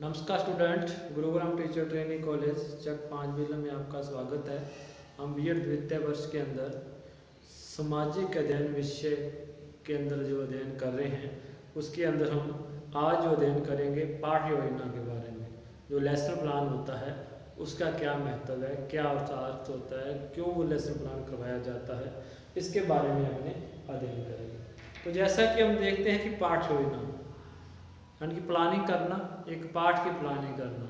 नमस्कार student, Gurugram teacher training college Chak 5 Billa में आपका स्वागत है। हम बीएड द्वितीय वर्ष के अंदर सामाजिक अध्ययन विषय के अंदर जो अध्ययन कर रहे हैं उसके अंदर हम आज जो अध्ययन करेंगे पाठ योजना के बारे में। जो लेसन प्लान होता है उसका क्या महत्व है, क्या अर्थ होता है, क्यों वो लेसन प्लान करवाया जाता है, इसके बारे में हमने अध्ययन करेंगे। तो जैसा कि हम देखते हैं कि पाठ योजना यानी कि प्लानिंग करना, एक पाठ की प्लानिंग करना।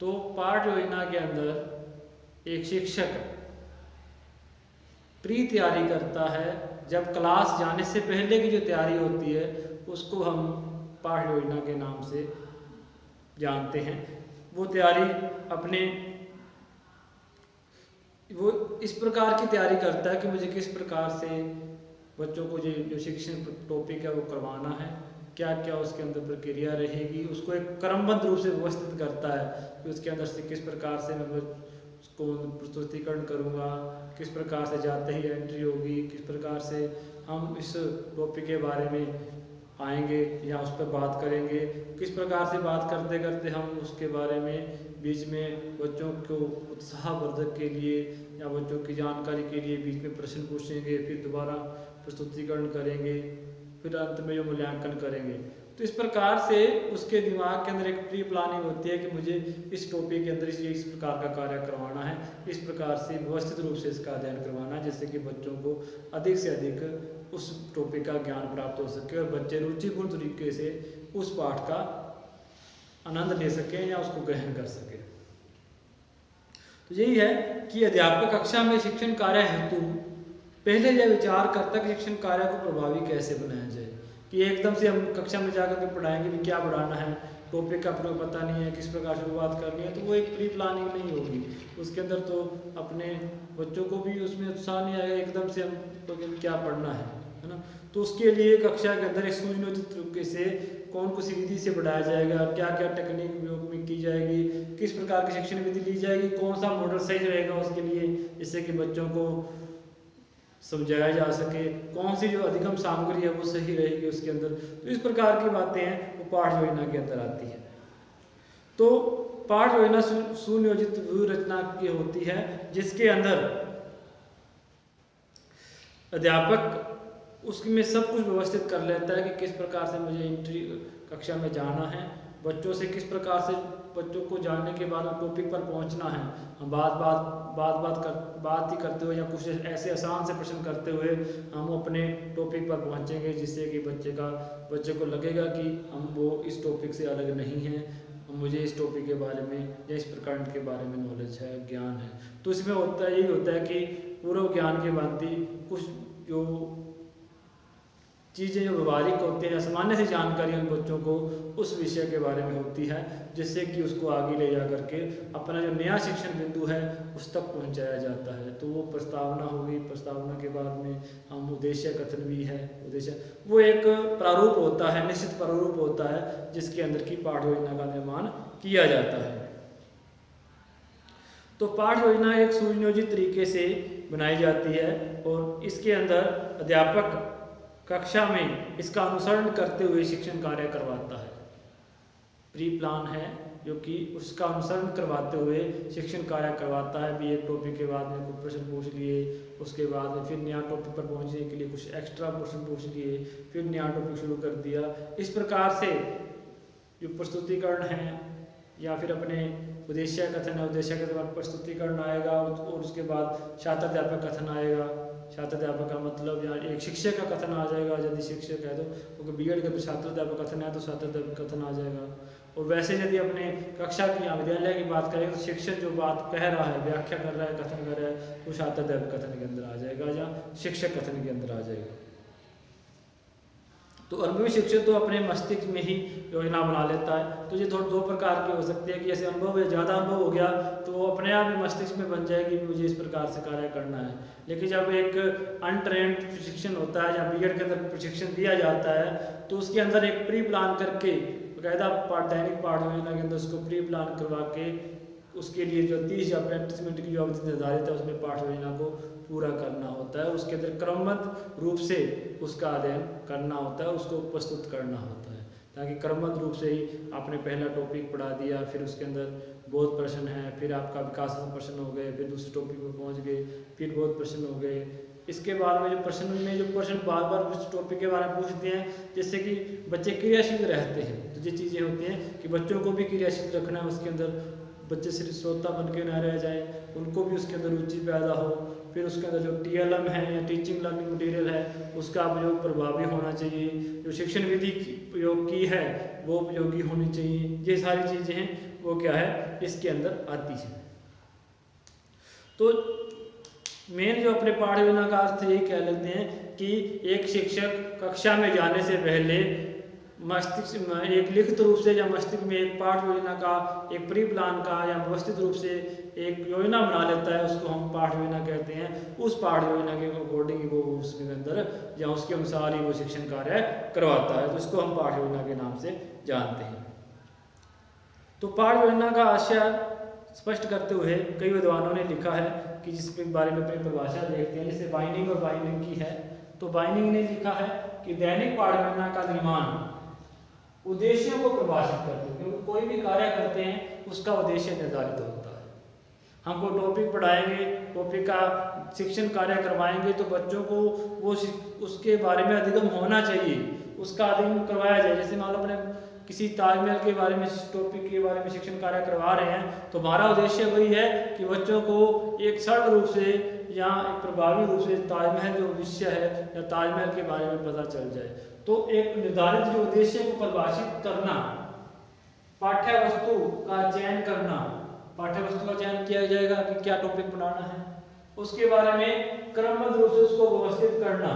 तो पाठ योजना के अंदर एक शिक्षक प्री तैयारी करता है। जब क्लास जाने से पहले की जो तैयारी होती है उसको हम पाठ योजना के नाम से जानते हैं। वो तैयारी वो इस प्रकार की तैयारी करता है कि मुझे किस प्रकार से बच्चों को जो शिक्षण टॉपिक है वो करवाना है, क्या क्या उसके अंदर प्रक्रिया रहेगी, उसको एक क्रमबद्ध रूप से व्यवस्थित करता है कि उसके अंदर से किस प्रकार से मैं उसको प्रस्तुतिकरण करूँगा, किस प्रकार से जाते ही एंट्री होगी, किस प्रकार से हम इस टॉपिक के बारे में आएंगे या उस पर बात करेंगे, किस प्रकार से बात करते करते हम उसके बारे में बीच में बच्चों को उत्साहवर्धक के लिए या बच्चों की जानकारी के लिए बीच में प्रश्न पूछेंगे, फिर दोबारा प्रस्तुतिकरण करेंगे, फिर अंत में जो मूल्यांकन करेंगे। तो इस प्रकार से उसके दिमाग के अंदर एक प्री प्लानिंग होती है कि मुझे इस टॉपिक के अंदर इस प्रकार का कार्य करवाना है, इस प्रकार से व्यवस्थित रूप से इसका अध्ययन करवाना है, जिससे कि बच्चों को अधिक से अधिक उस टॉपिक का ज्ञान प्राप्त हो सके और बच्चे रुचिपूर्ण तरीके से उस पाठ का आनंद ले सकें या उसको ग्रहण कर सकें। तो यही है कि अध्यापक कक्षा में शिक्षण कार्य हेतु पहले यह विचार करता है कि शिक्षण कार्य को प्रभावी कैसे बनाया जाए। कि एकदम से हम कक्षा में जाकर के पढ़ाएंगे भी, क्या पढ़ाना है, टॉपिक का अपने पता नहीं है, किस प्रकार शुरुआत करनी है, तो वो एक प्री प्लानिंग नहीं होगी। उसके अंदर तो अपने बच्चों को भी उसमें उत्साह नहीं आएगा एकदम से हम तो क्या पढ़ना है ना। तो उसके लिए कक्षा के अंदर एक सुनियोजित तरीके से कौन सी विधि से पढ़ाया जाएगा, क्या क्या टेक्निक उपयोग में की जाएगी, किस प्रकार की शिक्षण विधि ली जाएगी, कौन सा मॉडल सही रहेगा उसके लिए, जिससे कि बच्चों को समझाया जा सके, कौन सी जो अधिगम सामग्री है वो सही रहेगी उसके अंदर। तो इस प्रकार की बातें हैं वो पाठ योजना के अंदर आती है। तो पाठ योजना सुनियोजित व्यूह रचना की होती है, जिसके अंदर अध्यापक उसमें सब कुछ व्यवस्थित कर लेता है कि किस प्रकार से मुझे एंट्री कक्षा में जाना है, बच्चों से किस प्रकार से बच्चों को जानने के बाद टॉपिक पर पहुंचना है। हम बात ही करते हुए या कुछ ऐसे आसान से प्रश्न करते हुए हम अपने टॉपिक पर पहुंचेंगे, जिससे कि बच्चे को लगेगा कि हम वो इस टॉपिक से अलग नहीं हैं, मुझे इस टॉपिक के बारे में या इस प्रकरण के बारे में नॉलेज है, ज्ञान है। तो इसमें यही होता है कि पूर्व ज्ञान के भांति कुछ जो चीज़ें जो व्यवहारिक होती हैं या सामान्य सी जानकारी उन बच्चों को उस विषय के बारे में होती है, जिससे कि उसको आगे ले जा करके अपना जो नया शिक्षण बिंदु है उस तक पहुंचाया जाता है। तो वो प्रस्तावना होगी, प्रस्तावना के बाद में हम उद्देश्य कथन भी है। उद्देश्य वो एक प्रारूप होता है, निश्चित प्रारूप होता है, जिसके अंदर की पाठ योजना का निर्माण किया जाता है। तो पाठ योजना एक सुनियोजित तरीके से बनाई जाती है और इसके अंदर अध्यापक कक्षा में इसका अनुसरण करते हुए शिक्षण कार्य करवाता है। प्री प्लान है जो कि उसका अनुसरण करवाते हुए शिक्षण कार्य करवाता है। भी एक टॉपिक के बाद में कुछ प्रश्न पूछ लिए, उसके बाद में फिर नया टॉपिक पर पहुंचने के लिए कुछ एक्स्ट्रा प्रश्न पूछ लिए, फिर नया टॉपिक शुरू कर दिया। इस प्रकार से जो प्रस्तुतिकरण है या फिर अपने उद्देश्य कथन है, उद्देश्य के बाद प्रस्तुतिकरण आएगा और उसके बाद छात्राध्यापक कथन आएगा। छात्राध्यापक का मतलब या एक शिक्षक का कथन आ जाएगा, यदि शिक्षक है तो, क्योंकि बीएड का छात्राध्यापक कथन है तो छात्राध्यापक कथन आ जाएगा। और वैसे यदि अपने कक्षा की या विद्यालय की बात करें तो शिक्षक जो बात कह रहा है, व्याख्या कर रहा है, कथन कर रहा है, तो छात्राध्यापक कथन के अंदर आ जाएगा या शिक्षक कथन के अंदर आ जाएगा। तो अनुभवी शिक्षक तो अपने मस्तिष्क में ही योजना बना लेता है। तो ये दो प्रकार की हो सकती है कि जैसे अनुभव है, ज़्यादा अनुभव हो गया तो वो अपने आप ही मस्तिष्क में बन जाएगी मुझे इस प्रकार से कार्य करना है। लेकिन जब एक अनट्रेंड प्रशिक्षण होता है या बीएड के अंदर प्रशिक्षण दिया जाता है तो उसके अंदर एक प्री प्लान करके बाकायदा दैनिक पाठ योजना के अंदर उसको प्री प्लान करवा के उसके लिए जो 30 या 35 मिनट की जो अवधि निर्धारित है उसमें पाठ योजना को पूरा करना होता है। उसके अंदर क्रमबद्ध रूप से उसका अध्ययन करना होता है, उसको प्रस्तुत करना होता है। ताकि क्रमबद्ध रूप से ही आपने पहला टॉपिक पढ़ा दिया, फिर उसके अंदर बहुत प्रश्न है, फिर आपका विकासात्मक प्रश्न हो गए, फिर दूसरे टॉपिक पे पहुंच गए, फिर बहुत प्रश्न हो गए। इसके बाद में जो प्रश्न बार बार उस टॉपिक के बारे में पूछते हैं, जिससे कि बच्चे क्रियाशील रहते हैं। तो ये चीज़ें होती हैं कि बच्चों को भी क्रियाशील रखना है, उसके अंदर बच्चे सिर्फ श्रोता बन के न रह जाए, उनको भी उसके अंदर रुचि पैदा हो। फिर उसके अंदर जो TLM है या टीचिंग लर्निंग मटेरियल है, उसका उपयोग प्रभावी होना चाहिए। जो शिक्षण विधि प्रयोग की है वो उपयोगी होनी चाहिए। ये सारी चीज़ें हैं वो क्या है इसके अंदर आती है। तो मेन जो अपने पाठ्य योजना का अर्थ यही कह लेते हैं कि एक शिक्षक कक्षा में जाने से पहले मस्तिष्क में एक लिखित रूप से या मस्तिष्क में एक पाठ योजना का, एक प्री प्लान का या व्यवस्थित रूप से एक योजना बना लेता है, उसको हम पाठ योजना कहते हैं। उस पाठ योजना के अकॉर्डिंग वो उसके अंदर या उसके अनुसार ही वो शिक्षण कार्य करवाता है, तो इसको हम पाठ योजना के नाम से जानते हैं। तो पाठ योजना का आशय स्पष्ट करते हुए कई विद्वानों ने लिखा है कि जिसके बारे में अपनी परिभाषा देखते हैं, जैसे बाइंडिंग और बाइंडिंग की है। तो बाइंडिंग ने लिखा है कि दैनिक पाठ योजना का निर्माण उद्देश्यों को परिभाषित करते हैं, क्योंकि कोई भी कार्य करते हैं उसका उद्देश्य निर्धारित होता है। हम कोई टॉपिक पढ़ाएंगे, टॉपिक का शिक्षण कार्य करवाएंगे, तो बच्चों को वो उसके बारे में अधिगम होना चाहिए, उसका अधिगम करवाया जाए। जैसे मान लो अपने किसी ताजमहल के बारे में, टॉपिक के बारे में शिक्षण कार्य करवा रहे हैं, तो हमारा उद्देश्य वही है कि बच्चों को एक सरल रूप से या एक प्रभावी रूप से ताजमहल जो विषय है या ताजमहल के बारे में पता चल जाए। तो एक निर्धारित जो उद्देश्य को परिभाषित करना, पाठ्य वस्तु का चयन करना, पाठ्य वस्तु का चयन किया जाएगा कि क्या टॉपिक पढ़ाना है, उसके बारे में क्रमबद्ध रूप से उसको व्यवस्थित करना,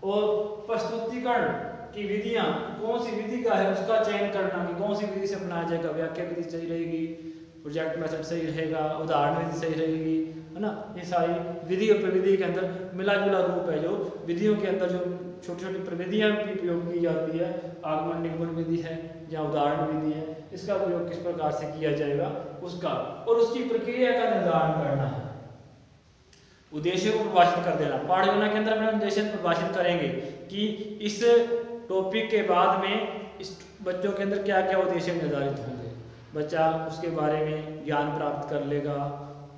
और प्रस्तुतिकरण की विधियां, कौन सी विधि का है उसका चयन करना कि कौन सी विधि से अपनाया जाएगा। व्याख्या विधि सही रहेगी, प्रोजेक्ट मेथड सही रहेगा, उदाहरण विधि सही रहेगी, है ना। ये सारी विधि और प्रविधि के अंदर मिला जुला रूप है। जो विधियों के अंदर जो छोटी छोटी प्रविधियां भी उपयोग की जाती है, आगमन निगमन विधि है या उदाहरण विधि है, इसका उपयोग किस प्रकार से किया जाएगा उसका, और उसकी प्रक्रिया का निर्धारण करना है। उद्देश्य को परिभाषित कर देना। पाठ योजना के अंदर अपने उद्देश्य परिभाषित करेंगे कि इस टॉपिक के बाद में इस बच्चों के अंदर क्या क्या उद्देश्य निर्धारित होंगे। बच्चा उसके बारे में ज्ञान प्राप्त कर लेगा,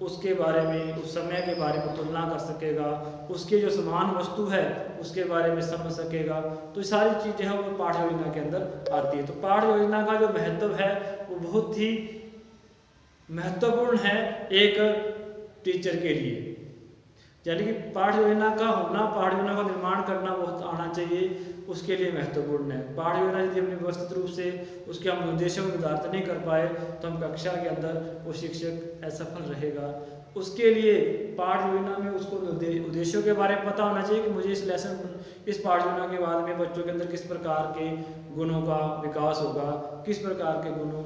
उसके बारे में, उस समय के बारे में तुलना कर सकेगा, उसके जो समान वस्तु है उसके बारे में समझ सकेगा। तो सारी चीज़ें हैं वो पाठ योजना के अंदर आती है। तो पाठ योजना का जो महत्व है वो बहुत ही महत्वपूर्ण है एक टीचर के लिए। यानी कि पाठ योजना का होना, पाठ योजना का निर्माण करना बहुत आना चाहिए, उसके लिए महत्वपूर्ण है। पाठ योजना यदि हमने व्यवस्थित रूप से उसके हम उद्देश्यों को निर्धारित नहीं कर पाए तो हम कक्षा के अंदर वो शिक्षक असफल रहेगा। उसके लिए पाठ योजना में उसको उद्देश्यों के बारे में पता होना चाहिए कि मुझे इस पाठ योजना के बाद में बच्चों के अंदर किस प्रकार के गुणों का विकास होगा, किस प्रकार के गुणों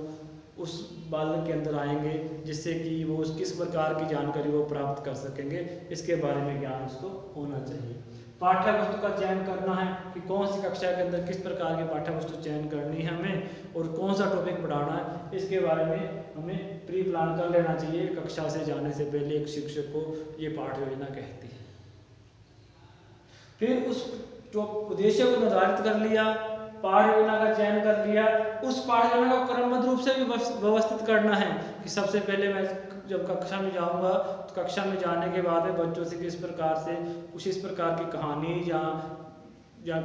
उस बालक के अंदर आएंगे जिससे कि वो किस प्रकार की जानकारी वो प्राप्त कर सकेंगे, इसके बारे में ज्ञान उसको होना चाहिए। पाठ्य वस्तु का चयन करना है कि कौन सी कक्षा के अंदर किस प्रकार की पाठ्य वस्तु चयन करनी है हमें, और कौन सा टॉपिक पढ़ाना है, इसके बारे में हमें प्री प्लान कर लेना चाहिए। कक्षा से जाने से पहले एक शिक्षक को ये पाठ योजना कहती है। फिर उस उद्देश्य को निर्धारित कर लिया, पाठ योजना का चयन कर लिया, उस पाठ योजना को क्रमबद्ध रूप से भी व्यवस्थित करना है कि सबसे पहले मैं जब कक्षा में जाऊंगा तो कक्षा में जाने के बाद में बच्चों से किस प्रकार से कुछ इस प्रकार की कहानी या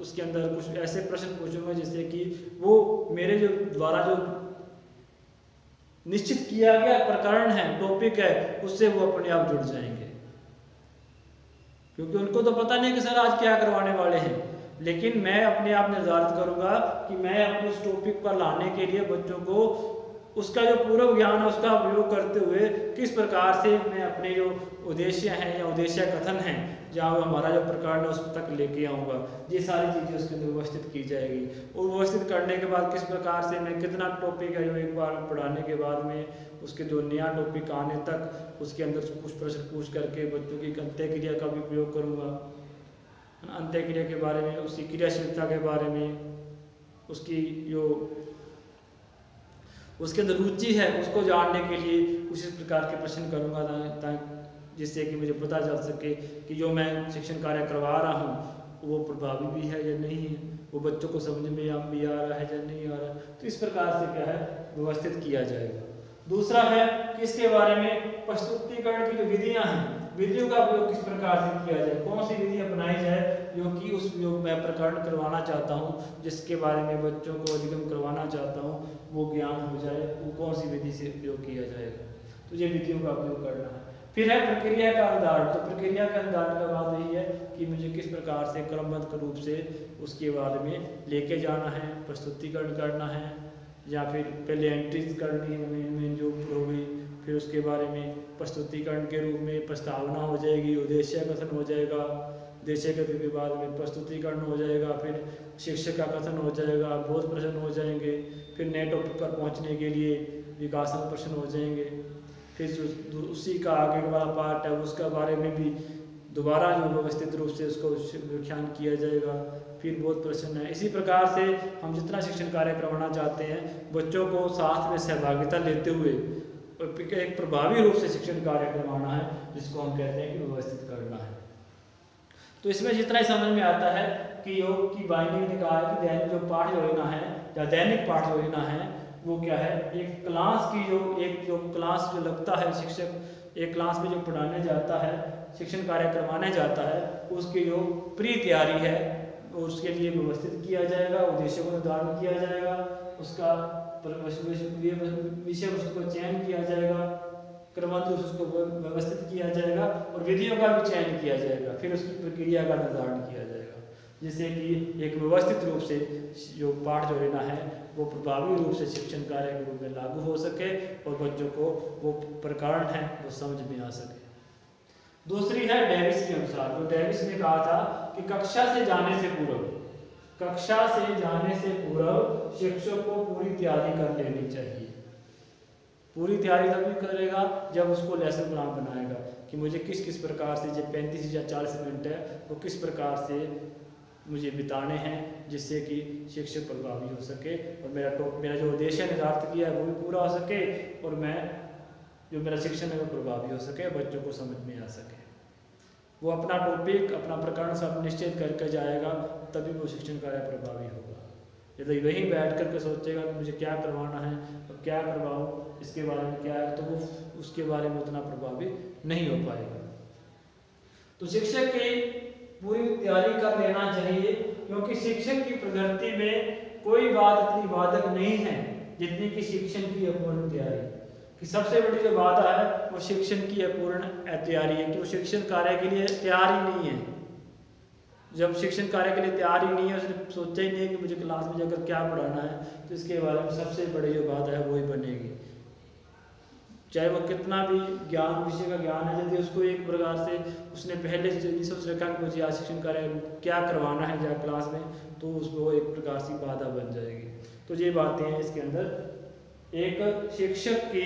उसके अंदर कुछ ऐसे प्रश्न पूछूंगा जिससे कि वो मेरे जो द्वारा जो निश्चित किया गया प्रकरण है, टॉपिक है, उससे वो अपने आप जुड़ जाएंगे। क्योंकि उनको तो पता नहीं कि सर आज क्या करवाने वाले हैं, लेकिन मैं अपने आप निर्धारित करूंगा कि मैं अपने उस टॉपिक पर लाने के लिए बच्चों को उसका जो पूर्व ज्ञान है उसका उपयोग करते हुए किस प्रकार से मैं अपने जो उद्देश्य हैं या उद्देश्य कथन हैं, जहाँ हमारा जो प्रकरण है उस तक लेके आऊँगा। ये सारी चीज़ें उसके अंदर व्यवस्थित की जाएगी। और व्यवस्थित करने के बाद किस प्रकार से मैं कितना टॉपिक है जो एक बार पढ़ाने के बाद में उसके जो नया टॉपिक आने तक उसके अंदर कुछ प्रश्न पूछ करके बच्चों की अंत्य क्रिया का भी उपयोग करूँगा। अंत्य क्रिया के बारे में, उसकी क्रियाशीलता के बारे में, उसकी जो उसके अंदर रुचि है उसको जानने के लिए उसी प्रकार के प्रश्न करूँगा, जिससे कि मुझे पता चल सके कि जो मैं शिक्षण कार्य करवा रहा हूँ वो प्रभावी भी है या नहीं है। वो बच्चों को समझ में भी आ रहा है या नहीं आ रहा है। तो इस प्रकार से क्या है व्यवस्थित किया जाएगा। दूसरा है कि इसके बारे में प्रस्तुतिकरण की जो विधियां हैं, विधियों का उपयोग किस प्रकार से किया जाए, कौन सी विधि अपनाई जाए जो कि उस योग मैं प्रकरण करवाना चाहता हूँ, जिसके बारे में बच्चों को अधिगम करवाना चाहता हूँ, वो ज्ञान हो जाए, वो कौन सी विधि से उपयोग किया जाएगा। तो ये विधियों का उपयोग करना है। फिर है प्रक्रिया का निर्धारण। तो प्रक्रिया का निर्धारण का बात यही है कि मुझे किस प्रकार से क्रमबद्ध रूप से उसके बारे में लेके जाना है, प्रस्तुतिकरण करना है, या फिर पहले एंट्रीज करनी है मेन जो हो गई, फिर उसके बारे में प्रस्तुतिकरण के रूप में प्रस्तावना हो जाएगी, उद्देश्य कथन हो जाएगा, उद्देश्य कथन के बाद में प्रस्तुतिकरण हो जाएगा, फिर शिक्षक का कथन हो जाएगा, बोध प्रश्न हो जाएंगे, फिर नए टॉपिक पर पहुंचने के लिए विकासन प्रश्न हो जाएंगे, फिर जो उसी का आगे वाला पार्ट है उसका बारे में भी दोबारा जो व्यवस्थित रूप से उसको व्याख्यान किया जाएगा, फिर बहुत प्रश्न है। इसी प्रकार से हम जितना शिक्षण कार्य करवाना चाहते हैं बच्चों को साथ में सहभागिता लेते हुए एक प्रभावी रूप से शिक्षण कार्य करवाना है, जिसको हम कहते हैं कि व्यवस्थित करना है। तो इसमें जितना ही समझ में आता है कि योग की बाइंडिंग ने कहा है कि दैनिक जो पाठ योजना है या दैनिक पाठ योजना है वो क्या है, एक क्लास की जो क्लास जो लगता है, शिक्षक एक क्लास में जो पढ़ाने जाता है, शिक्षण कार्य करवाने जाता है, उसकी जो प्री तैयारी है उसके लिए व्यवस्थित किया जाएगा, उद्देश्य को निर्धारण किया जाएगा, उसका विषय वस्तु को चयन किया जाएगा, क्रमबद्ध उसको व्यवस्थित किया जाएगा और विधियों का भी चयन किया जाएगा, फिर उसकी प्रक्रिया का निर्धारण किया जाएगा, जिससे कि एक व्यवस्थित रूप से जो पाठ जो लेना है वो प्रभावी रूप से शिक्षण कार्य के रूप में लागू हो सके और बच्चों को वो प्रकरण है वो समझ में आ सके। दूसरी है डेविस के अनुसार। जो डेविस ने कहा था कि कक्षा से जाने से पूर्व शिक्षक को पूरी तैयारी कर लेनी चाहिए। पूरी तैयारी तभी करेगा जब उसको लेसन प्लान बनाएगा कि मुझे किस किस प्रकार से जो 35 या 40 मिनट है वो किस प्रकार से मुझे बिताने हैं, जिससे कि शिक्षक प्रभावी हो सके और मेरा जो उद्देश्य निर्धारित किया है वो भी पूरा हो सके और मैं जो मेरा शिक्षण है वो प्रभावी हो सके, बच्चों को समझ में आ सके। वो अपना टॉपिक अपना प्रकरण सब निश्चित करके जाएगा, तभी वो शिक्षण कार्य प्रभावी होगा। यदि वहीं बैठ करके सोचेगा कि मुझे क्या करवाना है और क्या करवाऊँ, इसके बारे में क्या है, तो वो उसके बारे में उतना प्रभावी नहीं हो पाएगा। तो शिक्षक की पूरी तैयारी कर लेना चाहिए, क्योंकि शिक्षक की प्रगति में कोई बात इतनी बाधक नहीं है जितनी कि शिक्षण की अपूर्ण तैयारी। कि सबसे बड़ी जो बाधा है वो शिक्षण की अपूर्ण तैयारी है, कि वो शिक्षण कार्य के लिए तैयार ही नहीं है। जब शिक्षण कार्य के लिए तैयार ही नहीं है, उसने सोचा ही नहीं है कि मुझे क्लास में जाकर क्या पढ़ाना है, तो इसके बारे में सबसे बड़ी जो बात है वो ही बनेगी। चाहे वो कितना भी ज्ञान विषय का ज्ञान है, यदि उसको एक प्रकार से उसने पहले से नहीं सोच रखा कि मुझे आज शिक्षण कार्य क्या करवाना है या क्लास में, तो उसको एक प्रकार से बाधा बन जाएगी। तो ये बातें हैं इसके अंदर। एक शिक्षक की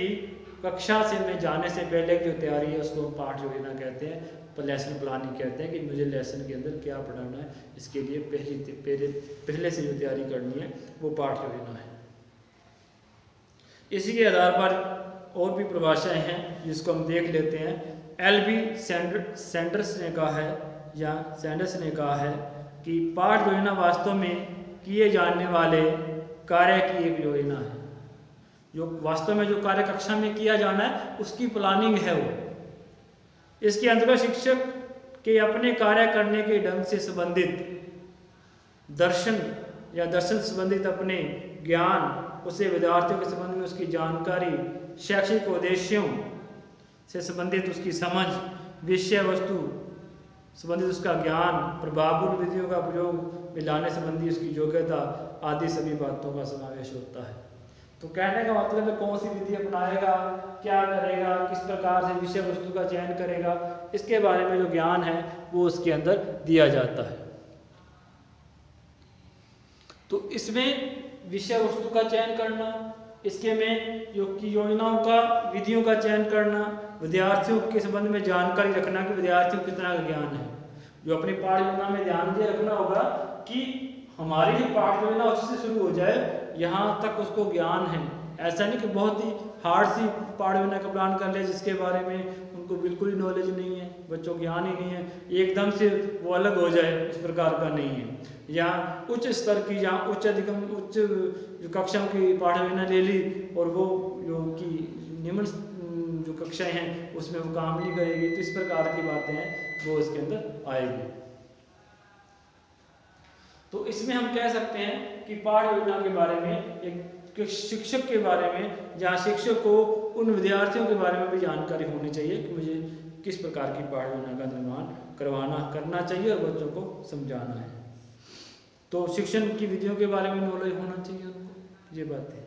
कक्षा से में जाने से पहले की जो तैयारी है उसको हम पाठ योजना कहते हैं, पर लेसन प्लानिंग कहते हैं कि मुझे लेसन के अंदर क्या पढ़ाना है, इसके लिए पहले से जो तैयारी करनी है वो पाठ योजना है। इसी के आधार पर और भी परिभाषाएं हैं जिसको हम देख लेते हैं। एल.बी. सैंडर्स ने कहा है कि पाठ योजना वास्तव में किए जाने वाले कार्य की एक योजना है। जो वास्तव में जो कार्य कक्षा में किया जाना है उसकी प्लानिंग है वो। इसके अंतर्गत शिक्षक के अपने कार्य करने के ढंग से संबंधित दर्शन से संबंधित अपने ज्ञान, उसे विद्यार्थियों के संबंध में उसकी जानकारी, शैक्षिक उद्देश्यों से संबंधित उसकी समझ, विषय वस्तु संबंधित उसका ज्ञान, प्रभावपूर्ण विधियों का प्रयोग में लाने संबंधी उसकी योग्यता आदि सभी बातों का समावेश होता है। तो कहने का मतलब है कौन सी विधि अपनाएगा, क्या करेगा, किस प्रकार से विषय वस्तु का चयन करेगा, इसके बारे में जो ज्ञान है वो उसके अंदर दिया जाता है। तो इसमें विषय वस्तु का चयन करना, इसके में योजनाओं का विधियों का चयन करना, विद्यार्थियों के संबंध में जानकारी रखना कि विद्यार्थियों को कितना ज्ञान है। जो अपनी पाठ योजना में ध्यान ये रखना होगा कि हमारी जो पाठ योजना उससे शुरू हो जाए यहाँ तक उसको ज्ञान है। ऐसा नहीं कि बहुत ही हार्ड सी पाठ योजना का प्लान कर ले जिसके बारे में उनको बिल्कुल ही नॉलेज नहीं है, बच्चों को ज्ञान ही नहीं है, एकदम से वो अलग हो जाए, इस प्रकार का नहीं है। या उच्च स्तर की या उच्च कक्षाओं की पाठ योजना ले ली और वो जो कि निम्न जो कक्षाएं हैं उसमें वो काम नहीं करेगी, तो इस प्रकार की बातें हैं वो इसके अंदर आएगी। तो इसमें हम कह सकते हैं कि पाठ योजना के बारे में एक शिक्षक के बारे में, जहाँ शिक्षक को उन विद्यार्थियों के बारे में भी जानकारी होनी चाहिए कि मुझे किस प्रकार की पाठ योजना का निर्माण करना चाहिए और बच्चों को समझाना है। तो शिक्षण की विधियों के बारे में नॉलेज होना चाहिए उनको, ये बात है।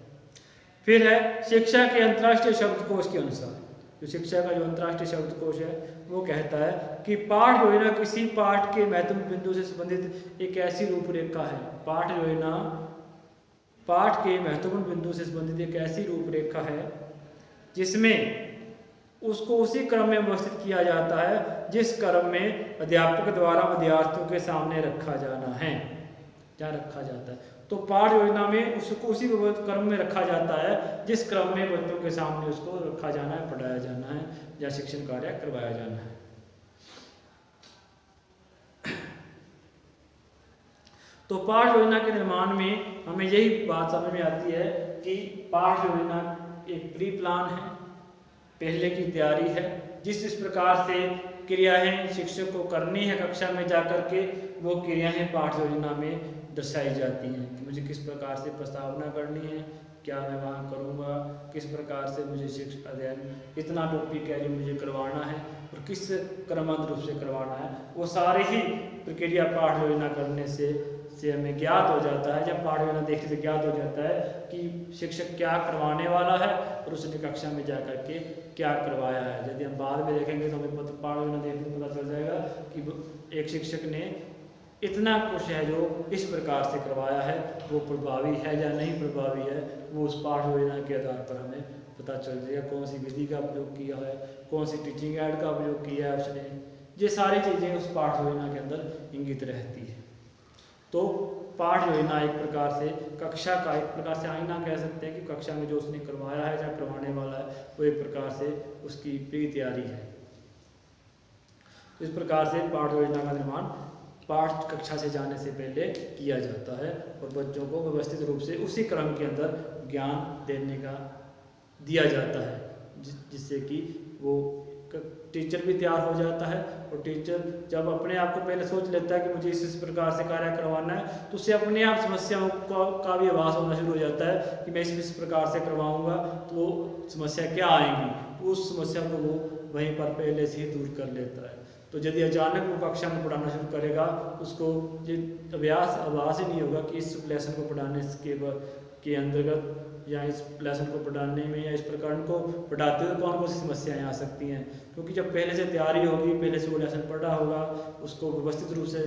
फिर है शिक्षा के अंतर्राष्ट्रीय शब्दकोश के अनुसार, जो शिक्षा का जो अंतर्राष्ट्रीय शब्दकोश है वो कहता है कि पाठ योजना किसी पाठ के महत्वपूर्ण बिंदु से संबंधित एक ऐसी रूपरेखा है। पाठ योजना पाठ के महत्वपूर्ण बिंदु से संबंधित एक ऐसी रूपरेखा है जिसमें उसको उसी क्रम में व्यवस्थित किया जाता है जिस क्रम में अध्यापक द्वारा विद्यार्थियों के सामने रखा जाना है, जहाँ रखा जाता है। तो पाठ योजना में उसको उसी क्रम में रखा जाता है जिस क्रम में बच्चों के सामने उसको रखा जाना है, पढ़ाया जाना है या शिक्षण कार्य करवाया जाना है। तो पाठ योजना के निर्माण में हमें यही बात समझ में आती है कि पाठ योजना एक प्री प्लान है, पहले की तैयारी है, जिस प्रकार से क्रियाएं शिक्षक को करनी है कक्षा में जाकर के, वो क्रियाएं पाठ योजना में दर्शाई जाती हैं कि मुझे किस प्रकार से प्रस्तावना करनी है, क्या मैं वहाँ करूँगा, किस प्रकार से मुझे शिक्षा अध्ययन, कितना टॉपिक है जो मुझे करवाना है और किस क्रमबद्ध रूप से करवाना है, वो सारी ही प्रक्रिया पाठ योजना करने से हमें ज्ञात हो जाता है। जब पाठ योजना देखने से ज्ञात हो जाता है कि शिक्षक क्या करवाने वाला है और उसने कक्षा में जाकर के क्या करवाया है। यदि हम बाद में देखेंगे तो हमें पाठ योजना देखने पता चल जाएगा कि एक शिक्षक ने इतना कुछ है जो इस प्रकार से करवाया है, वो प्रभावी है या नहीं प्रभावी है, वो उस पाठ योजना के आधार पर हमें पता चल जाएगा। कौन सी विधि का उपयोग किया है, कौन सी टीचिंग एड का उपयोग किया है उसने, ये सारी चीज़ें उस पाठ योजना के अंदर इंगित रहती है। तो पाठ योजना एक प्रकार से कक्षा का एक प्रकार से आईना कह सकते हैं कि कक्षा में जो उसने करवाया है या करवाने वाला है वो एक प्रकार से उसकी प्री तैयारी है। इस प्रकार से पाठ योजना का निर्माण पाठ कक्षा से जाने से पहले किया जाता है और बच्चों को व्यवस्थित रूप से उसी क्रम के अंदर ज्ञान देने का दिया जाता है जिससे कि वो टीचर भी तैयार हो जाता है। और टीचर जब अपने आप को पहले सोच लेता है कि मुझे इस प्रकार से कार्य करवाना है तो उससे अपने आप समस्याओं का भी आभास होना शुरू हो जाता है कि मैं इस प्रकार से करवाऊंगा तो समस्या क्या आएंगी, तो उस समस्या को वो वहीं पर पहले से ही दूर कर लेता है। तो यदि अचानक वो कक्षा में पढ़ाना शुरू करेगा उसको ये आभास ही नहीं होगा कि इस लेसन को पढ़ाने के अंतर्गत या इस लेसन को पढ़ाने में या इस प्रकरण को पढ़ाते हुए कौन कौन सी समस्याएं आ सकती हैं। क्योंकि जब पहले से तैयारी होगी, पहले से वो लेसन पढ़ा होगा, उसको व्यवस्थित रूप से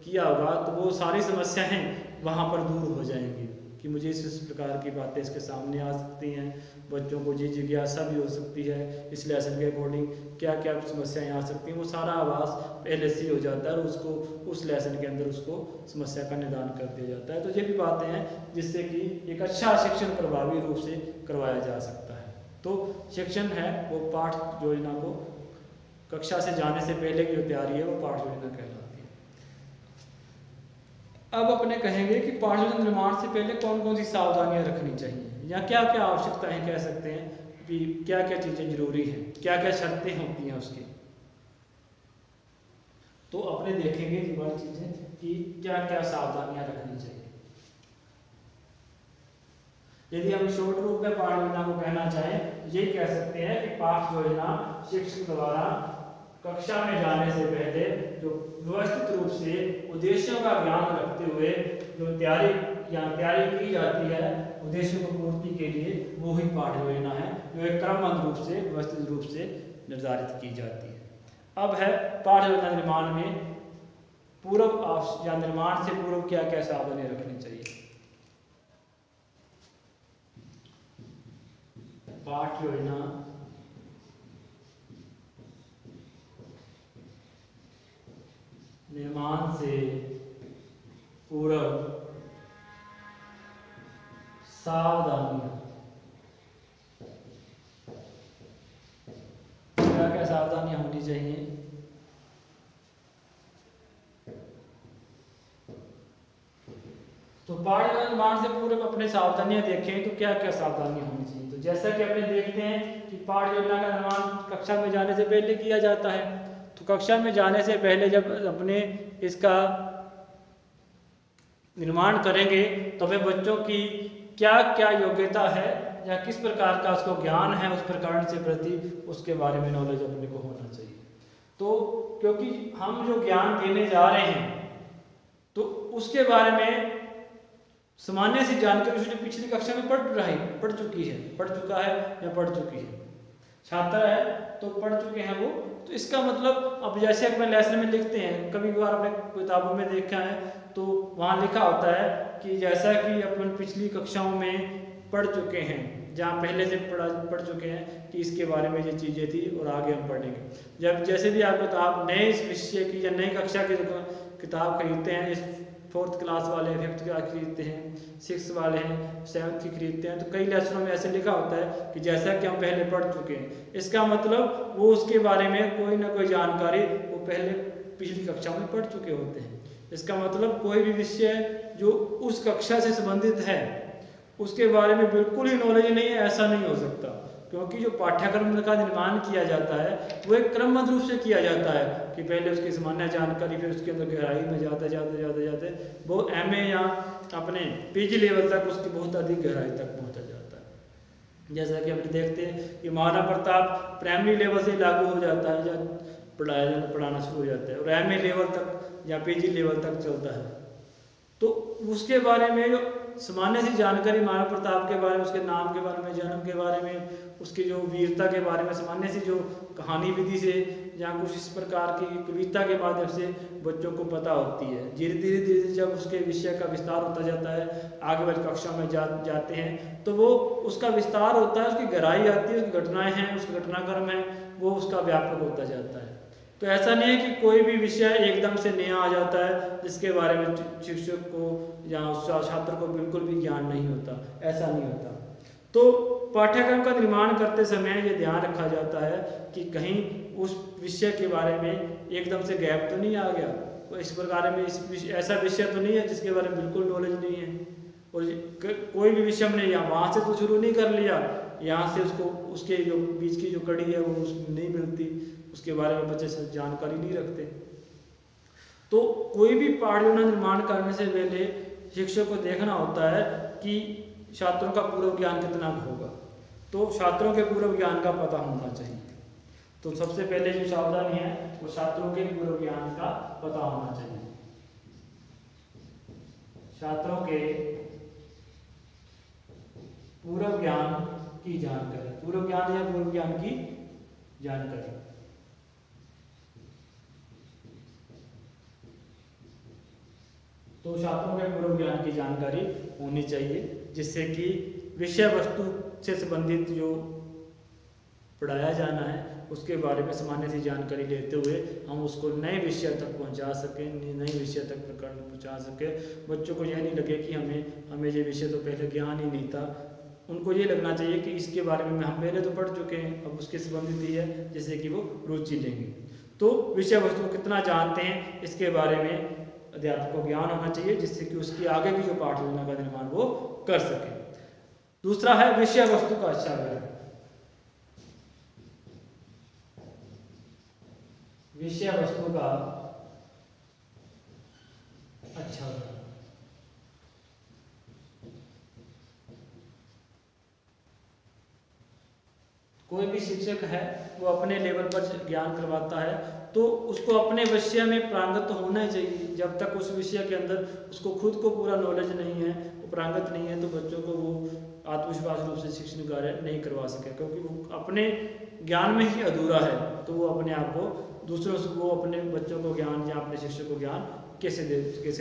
किया होगा, तो वो सारी समस्याएं वहाँ पर दूर हो जाएंगी कि मुझे इस प्रकार की बातें इसके सामने आ सकती हैं। बच्चों को ये जिज्ञासा भी हो सकती है इस लेसन के अकॉर्डिंग क्या क्या समस्याएं आ सकती हैं, वो सारा आभास पहले से हो जाता है और उसको उस लेसन के अंदर उसको समस्या का निदान कर दिया जाता है। तो ये भी बातें हैं जिससे कि एक अच्छा शिक्षण प्रभावी रूप से करवाया जा सकता है। तो शिक्षण है वो पाठ योजना को कक्षा से जाने से पहले की जो तैयारी है वो पाठ योजना कहलाती है। अब अपने कहेंगे कि पाठ योजना निर्माण से पहले कौन कौन सी सावधानियां रखनी चाहिए या क्या क्या आवश्यकताएं कह सकते हैं कि क्या क्या चीज़ें जरूरी हैं, क्या क्या शर्तें होती हैं उसकी। तो अपने देखेंगे ये वाली चीज़ें कि क्या क्या सावधानियां रखनी चाहिए। यदि हम शॉर्ट रूप में पाठ योजना को कहना चाहें ये कह सकते हैं कि पाठ योजना शिक्षक द्वारा कक्षा में जाने से पहले जो व्यवस्थित रूप से उद्देश्यों का ज्ञान रखते हुए जो तैयारी की जाती है उद्देश्यों की पूर्ति के लिए, वो ही पाठ योजना है जो एक क्रमबद्ध रूप से व्यवस्थित रूप से निर्धारित की जाती है। अब है पाठ योजना निर्माण में पूर्व या निर्माण से पूर्व क्या क्या सावधानी रखनी चाहिए। पाठ योजना निर्माण से पूर्व सावधानियां क्या क्या सावधानियां होनी चाहिए? तो पाठ योजना निर्माण से पूर्व अपने सावधानियां देखें तो क्या क्या सावधानियां होनी चाहिए। तो जैसा कि अपने देखते हैं कि पाठ योजना का निर्माण कक्षा में जाने से पहले किया जाता है। तो कक्षा में जाने से पहले जब अपने इसका निर्माण करेंगे तो हमें बच्चों की क्या क्या योग्यता है या किस प्रकार का उसको ज्ञान है उस प्रकार से प्रति उसके बारे में नॉलेज अपने को होना चाहिए। तो क्योंकि हम जो ज्ञान देने जा रहे हैं तो उसके बारे में सामान्य सी जानकारी उसने पिछली कक्षा में पढ़ चुका है या पढ़ चुकी है। छात्र है तो पढ़ चुके हैं वो। तो इसका मतलब अब जैसे अपने लेसन में लिखते हैं, कभी बार अपने किताबों में देखा है तो वहाँ लिखा होता है कि जैसा कि अपन पिछली कक्षाओं में पढ़ चुके हैं, जहाँ पहले से पढ़ चुके हैं कि इसके बारे में ये चीज़ें थी और आगे हम पढ़ेंगे। जब जैसे भी आपको आप नए इस विषय की या नई कक्षा की किताब खरीदते हैं, इस 4th क्लास वाले हैं, 5th क्लास खरीदते हैं, 6th वाले हैं, 7th की खरीदते हैं, तो कई लेसनों में ऐसे लिखा होता है कि जैसा कि हम पहले पढ़ चुके हैं। इसका मतलब वो उसके बारे में कोई ना कोई जानकारी वो पहले पिछली कक्षा में पढ़ चुके होते हैं। इसका मतलब कोई भी विषय जो उस कक्षा से संबंधित है उसके बारे में बिल्कुल ही नॉलेज नहीं है, ऐसा नहीं हो सकता। क्योंकि जो पाठ्यक्रम का निर्माण किया जाता है वो एक क्रमबद्ध रूप से किया जाता है कि पहले उसकी सामान्य जानकारी, फिर उसके अंदर गहराई में जाते वो MA या अपने PG लेवल तक उसकी बहुत अधिक गहराई तक पहुंचा जाता है। जैसा कि हम देखते हैं कि महाराणा प्रताप प्राइमरी लेवल से लागू हो जाता है या पढ़ाना शुरू हो जाता है और MA लेवल तक या PG लेवल तक चलता है। तो उसके बारे में जो सामान्य सी जानकारी महाराणा प्रताप के बारे में, उसके नाम के बारे में, जन्म के बारे में, उसकी जो वीरता के बारे में सामान्य सी जो कहानी विधि से या कुछ इस प्रकार की कविता के माध्यम से बच्चों को पता होती है। धीरे धीरे जब उसके विषय का विस्तार होता जाता है, आगे वाली कक्षा में जाते हैं तो वो उसका विस्तार होता है, उसकी गहराई आती है, उसकी घटनाएं हैं, उसका घटनाक्रम है, वो उसका व्यापक होता जाता है। तो ऐसा नहीं है कि कोई भी विषय एकदम से नया आ जाता है जिसके बारे में शिक्षक को या छात्र को बिल्कुल भी ज्ञान नहीं होता, ऐसा नहीं होता। तो पाठ्यक्रम का निर्माण करते समय ये ध्यान रखा जाता है कि कहीं उस विषय के बारे में एकदम से गैप तो नहीं आ गया, तो इस प्रकार में ऐसा विषय तो नहीं है जिसके बारे में बिल्कुल नॉलेज नहीं है, और कोई भी विषय हमने यहाँ वहाँ से तो शुरू नहीं कर लिया, यहाँ से उसको उसके जो बीच की जो कड़ी है वो उसमें नहीं मिलती, उसके बारे में बच्चे जानकारी नहीं रखते। तो कोई भी पाठ योजना निर्माण करने से पहले शिक्षक को देखना होता है कि छात्रों का पूर्व ज्ञान कितना होगा। तो छात्रों के पूर्व ज्ञान का पता होना चाहिए। तो सबसे पहले जो सावधानी है वो छात्रों के पूर्व ज्ञान का पता होना चाहिए। छात्रों के पूर्व ज्ञान की जानकारी, पूर्व ज्ञान या पूर्व ज्ञान की जानकारी। तो छात्रों के पूर्व ज्ञान की जानकारी होनी चाहिए, जिससे कि विषय वस्तु से संबंधित जो पढ़ाया जाना है उसके बारे में सामान्य सी जानकारी लेते हुए हम उसको नए विषय तक पहुंचा सकें, नए विषय तक प्रकरण पहुंचा सकें। बच्चों को यह नहीं लगे कि हमें ये विषय तो पहले ज्ञान ही नहीं था। उनको ये लगना चाहिए कि इसके बारे में हम पहले तो पढ़ चुके हैं, अब उसके संबंधित ही है, जिससे कि वो रुचि लेंगे। तो विषय वस्तु को कितना जानते हैं इसके बारे में अध्यापक को ज्ञान होना चाहिए, जिससे कि उसकी आगे की जो पाठ योजना का निर्माण वो कर सके। दूसरा है विषय वस्तु का अच्छा ज्ञान। विषय वस्तु का अच्छा ज्ञान। कोई भी शिक्षक है वो अपने लेवल पर ज्ञान करवाता है तो उसको अपने विषय में प्रांगत तो होना ही चाहिए। जब तक उस विषय के अंदर उसको खुद को पूरा नॉलेज नहीं है, वो प्रांगत नहीं है, तो बच्चों को वो आत्मविश्वास रूप से शिक्षण कार्य नहीं करवा सके, क्योंकि वो अपने ज्ञान में ही अधूरा है। तो वो अपने आप को दूसरों से, वो अपने बच्चों को ज्ञान या अपने शिक्षक को ज्ञान कैसे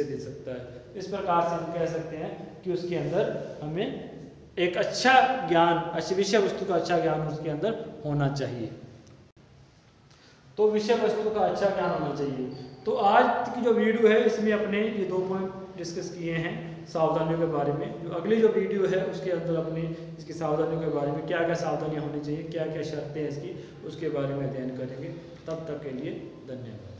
दे सकता है। इस प्रकार से हम कह सकते हैं कि उसके अंदर हमें एक अच्छा ज्ञान, अच्छी विषय वस्तु का अच्छा ज्ञान उसके अंदर होना चाहिए। तो विषय वस्तु का अच्छा ज्ञान होना चाहिए। तो आज की जो वीडियो है इसमें अपने ये 2 पॉइंट डिस्कस किए हैं सावधानियों के बारे में। जो अगली जो वीडियो है उसके अंदर अपनी इसकी सावधानियों के बारे में, क्या क्या सावधानियाँ होनी चाहिए, क्या क्या शर्तें हैं इसकी, उसके बारे में अध्ययन करेंगे। तब तक के लिए धन्यवाद।